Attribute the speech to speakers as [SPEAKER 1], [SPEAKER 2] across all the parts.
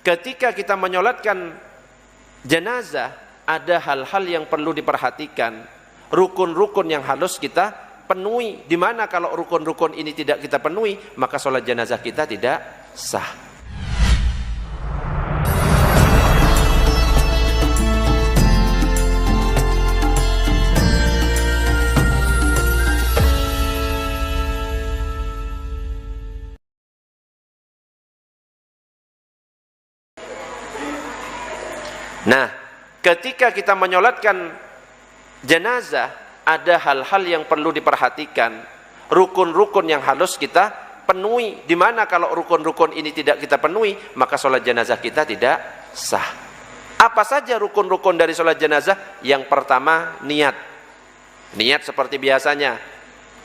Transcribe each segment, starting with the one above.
[SPEAKER 1] ketika kita menyolatkan jenazah, ada hal-hal yang perlu diperhatikan, rukun-rukun yang harus kita penuhi. Di mana kalau rukun-rukun ini tidak kita penuhi, maka sholat jenazah kita tidak sah. Nah, ketika kita menyolatkan jenazah, ada hal-hal yang perlu diperhatikan, rukun-rukun yang harus kita penuhi. Di mana kalau rukun-rukun ini tidak kita penuhi, maka sholat jenazah kita tidak sah. Apa saja rukun-rukun dari sholat jenazah? Yang pertama, niat. Niat seperti biasanya.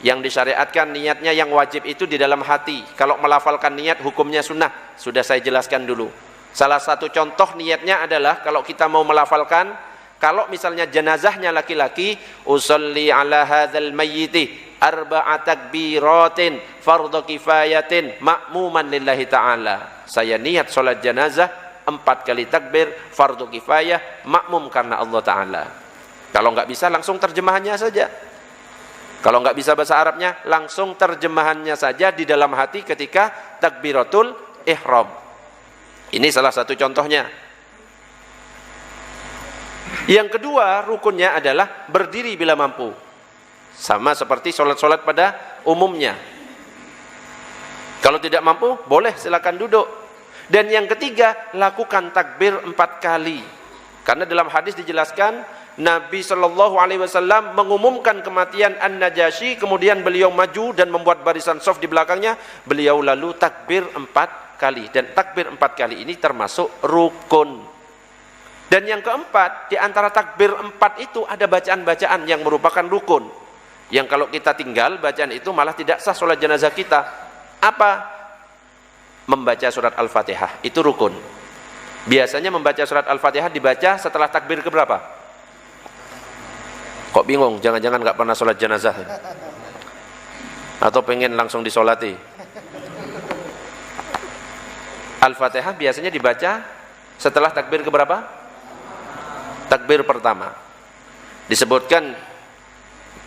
[SPEAKER 1] Yang disyariatkan niatnya yang wajib itu di dalam hati. Kalau melafalkan niat, hukumnya sunnah. Sudah saya jelaskan dulu. Salah satu contoh niatnya adalah kalau kita mau melafalkan, kalau misalnya jenazahnya laki-laki, usolli ala hadzal mayyiti arba'a takbiratin fardhu kifayatin ma'muman lillahi ta'ala. Saya niat salat jenazah 4 kali takbir fardhu kifayah makmum karena Allah Ta'ala. Kalau nggak bisa langsung terjemahannya saja. Kalau nggak bisa bahasa Arabnya, langsung terjemahannya saja di dalam hati ketika takbiratul ihram. Ini salah satu contohnya. Yang kedua rukunnya adalah berdiri bila mampu. Sama seperti sholat-sholat pada umumnya. Kalau tidak mampu, boleh silakan duduk. Dan yang ketiga, lakukan takbir 4 kali. Karena dalam hadis dijelaskan, Nabi SAW mengumumkan kematian An-Najasyi, kemudian beliau maju dan membuat barisan shaf di belakangnya. Beliau lalu takbir 4 kali, dan takbir 4 kali ini termasuk rukun. Dan yang keempat, di antara takbir 4 itu ada bacaan-bacaan yang merupakan rukun, yang kalau kita tinggal bacaan itu malah tidak sah sholat jenazah kita. Apa? Membaca surat Al-Fatihah, itu rukun. Biasanya membaca surat Al-Fatihah dibaca setelah takbir keberapa? Kok bingung? Jangan-jangan nggak pernah sholat jenazah atau pengen langsung disolati? Al-Fatihah biasanya dibaca setelah takbir keberapa? Takbir pertama. Disebutkan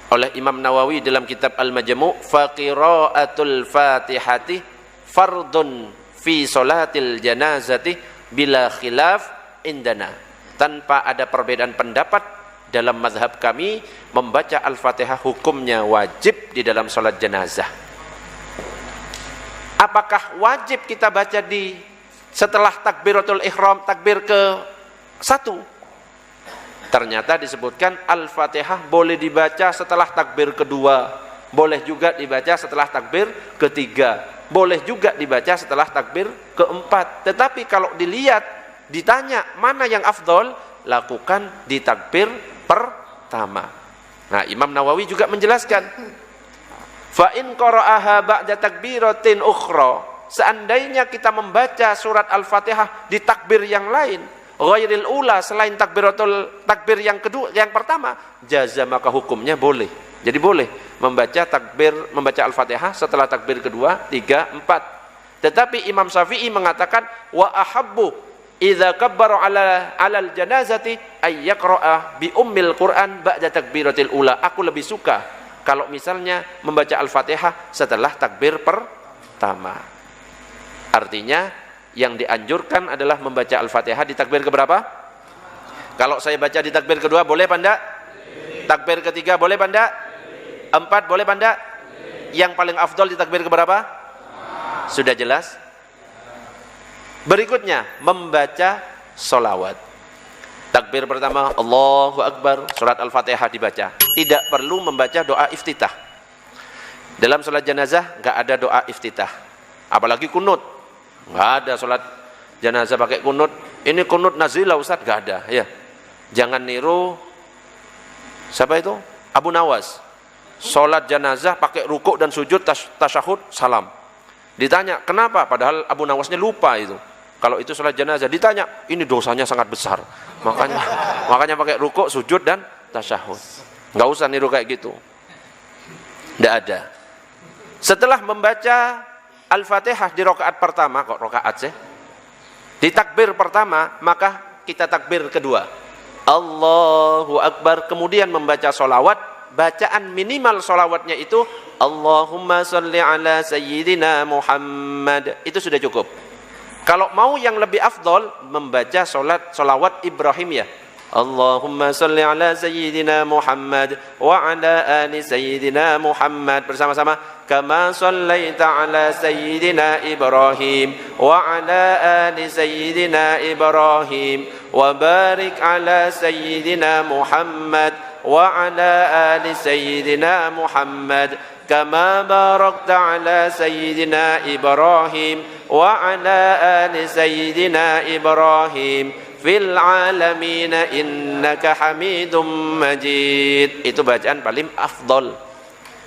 [SPEAKER 1] oleh Imam Nawawi dalam kitab Al-Majmu', faqira'atul Fatihati fardun fi sholatil janazati bila khilaf indana. Tanpa ada perbedaan pendapat dalam mazhab kami, membaca Al-Fatihah hukumnya wajib di dalam sholat jenazah. Apakah wajib kita baca di setelah takbiratul ihram, takbir ke-1? Ternyata disebutkan Al-Fatihah boleh dibaca setelah takbir kedua, boleh juga dibaca setelah takbir ketiga, boleh juga dibaca setelah takbir keempat. Tetapi kalau dilihat, ditanya mana yang afdol, lakukan di takbir pertama. Nah, Imam Nawawi juga menjelaskan, fa in qara'aha ba'da takbiratin ukhra, seandainya kita membaca surat Al-Fatihah di takbir yang lain, ghairil ula, selain takbir yang kedua, yang pertama, jaza, maka hukumnya boleh. Jadi boleh membaca Al-Fatihah setelah takbir kedua, 3, 4. Tetapi Imam Syafi'i mengatakan, wa ahabbu idza kabbara alal janazati ay yaqra'a bi ummil Qur'an ba'da takbiratil ula. Aku lebih suka kalau misalnya membaca Al-Fatihah setelah takbir pertama. Artinya yang dianjurkan adalah membaca Al-Fatihah di takbir keberapa? Kalau saya baca di takbir kedua boleh apa enggak? Takbir ketiga boleh apa enggak? 4 boleh apa enggak? Yang paling afdol di takbir keberapa? Sudah jelas? Berikutnya membaca sholawat. Takbir pertama, Allahu Akbar, surat Al-Fatihah dibaca. Tidak perlu membaca doa iftitah. Dalam sholat jenazah nggak ada doa iftitah, apalagi kunut. Nggak ada sholat jenazah pakai kunut. Ini kunut nazilah Ustaz, nggak ada. Ya, jangan niru siapa itu? Abu Nawas. Sholat jenazah pakai rukuk dan sujud, tasyahud, salam. Ditanya kenapa? Padahal Abu Nawasnya lupa itu. Kalau itu sholat jenazah, ditanya, ini dosanya sangat besar. Makanya pakai rukuk, sujud, dan tasyahud. Nggak usah niru kayak gitu. Nggak ada. Setelah membaca Al-Fatihah di rakaat pertama, kok rakaat sih? Di takbir pertama, maka kita takbir kedua. Allahu Akbar, kemudian membaca sholawat. Bacaan minimal sholawatnya itu Allahumma sholli ala sayyidina Muhammad. Itu sudah cukup. Kalau mau yang lebih afdol, membaca sholawat Ibrahimiyah. Allahumma sholli ala sayyidina Muhammad wa ala ali sayyidina Muhammad. Bersama-sama. Kama shallaita ala sayyidina Ibrahim wa ala ali sayyidina Ibrahim wa barik ala sayyidina Muhammad wa ala ali sayyidina Muhammad kama barakta ala sayyidina Ibrahim wa ala ali sayyidina Ibrahim fil alamin innaka Hamidum Majid. Itu bacaan paling afdol.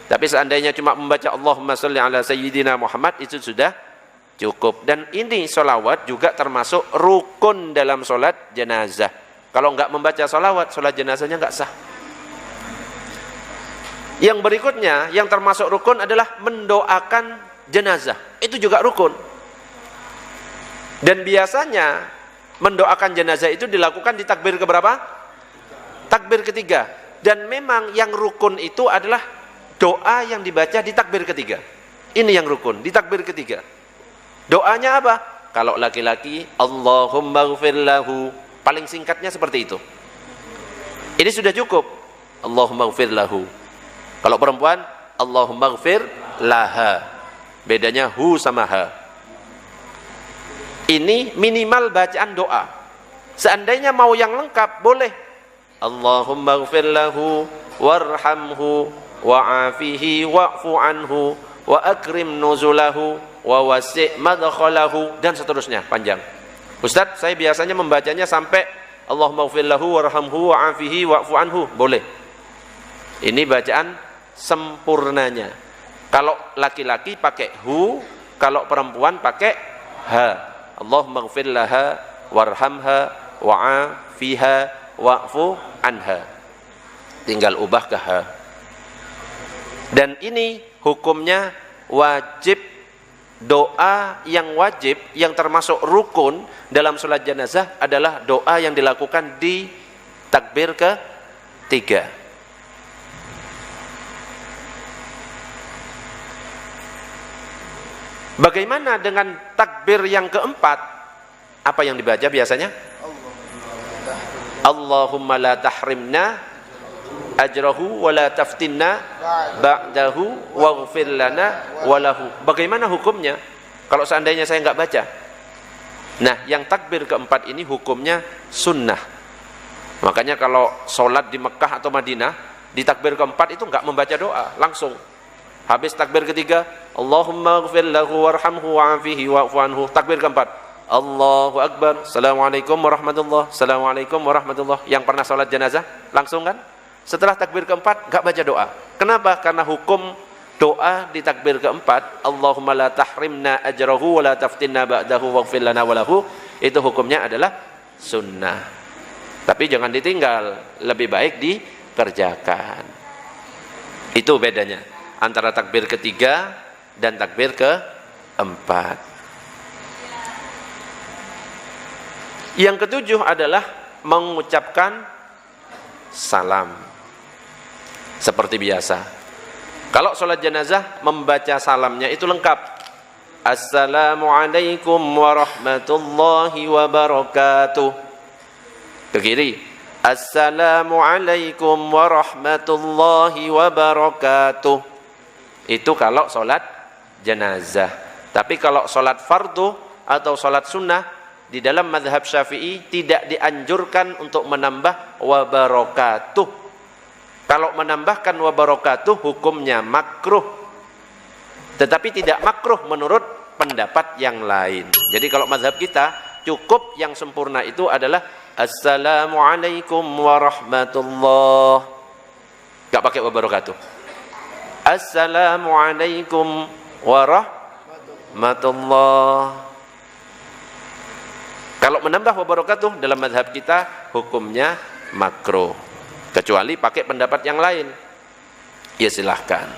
[SPEAKER 1] Tapi seandainya cuma membaca Allahumma sholli ala sayyidina Muhammad, itu sudah cukup. Dan ini sholawat juga termasuk rukun dalam sholat jenazah. Kalau enggak membaca sholawat, sholat jenazahnya enggak sah. Yang berikutnya, yang termasuk rukun adalah mendoakan jenazah. Itu juga rukun. Dan biasanya mendoakan jenazah itu dilakukan di takbir keberapa? Takbir ketiga. Dan memang yang rukun itu adalah doa yang dibaca di takbir ketiga. Ini yang rukun, di takbir ketiga. Doanya apa? Kalau laki-laki, Allahumma ghfir lahu. Paling singkatnya seperti itu. Ini sudah cukup. Allahumma ghfir lahu. Kalau perempuan, Allahumma ghfir laha. Bedanya hu sama ha. Ini minimal bacaan doa. Seandainya mau yang lengkap, boleh. Allahumma ghfir lahu warhamhu wa'afihi wa'fu anhu wa akrim nuzulahu wa wasi' madkhalahu, dan seterusnya panjang. Ustaz, saya biasanya membacanya sampai Allahumma ighfir lahu warhamhu wa'afihi wa'fu anhu. Boleh. Ini bacaan sempurnanya. Kalau laki-laki pakai hu, kalau perempuan pakai ha. Allahumma ighfir laha warhamha wa'afiha wa'fu anha. Tinggal ubah ke ha. Dan ini hukumnya wajib. Doa yang wajib, yang termasuk rukun dalam sholat jenazah adalah doa yang dilakukan di takbir ketiga. Bagaimana dengan takbir yang keempat? Apa yang dibaca biasanya? Allahumma la tahrimna ajrahu wa la taftinna ba'dahu waghfir lana walahu. Bagaimana hukumnya kalau seandainya saya enggak baca? Nah, yang takbir keempat ini hukumnya sunnah. Makanya kalau sholat di Mekah atau Madinah, di takbir keempat itu enggak membaca doa, langsung habis takbir ketiga, Allahumma ighfir lahu warhamhu wa'afihi wa'fu anhu. Takbir keempat, Allahu Akbar, Assalamualaikum warahmatullahi, Assalamualaikum warahmatullahi. Yang pernah sholat jenazah langsung kan? Setelah takbir keempat enggak baca doa. Kenapa? Karena hukum doa di takbir keempat, Allahumma la tahrimna ajrahu wa la taftinna ba'dahu waghfir lana walahu, itu hukumnya adalah sunnah. Tapi jangan ditinggal, lebih baik dikerjakan. Itu bedanya antara takbir ketiga dan takbir keempat. Yang ketujuh adalah mengucapkan salam. Seperti biasa. Kalau sholat jenazah, membaca salamnya itu lengkap. Assalamualaikum warahmatullahi wabarakatuh. Ke kiri. Assalamualaikum warahmatullahi wabarakatuh. Itu kalau sholat jenazah. Tapi kalau sholat fardu atau sholat sunnah, di dalam mazhab Syafi'i tidak dianjurkan untuk menambah wabarakatuh. Kalau menambahkan wabarakatuh hukumnya makruh. Tetapi tidak makruh menurut pendapat yang lain. Jadi kalau mazhab kita cukup yang sempurna itu adalah Assalamualaikum warahmatullahi. Gak pakai wabarakatuh. Assalamualaikum warahmatullahi. Kalau menambah wabarakatuh dalam mazhab kita hukumnya makruh. Kecuali pakai pendapat yang lain, ya silahkan.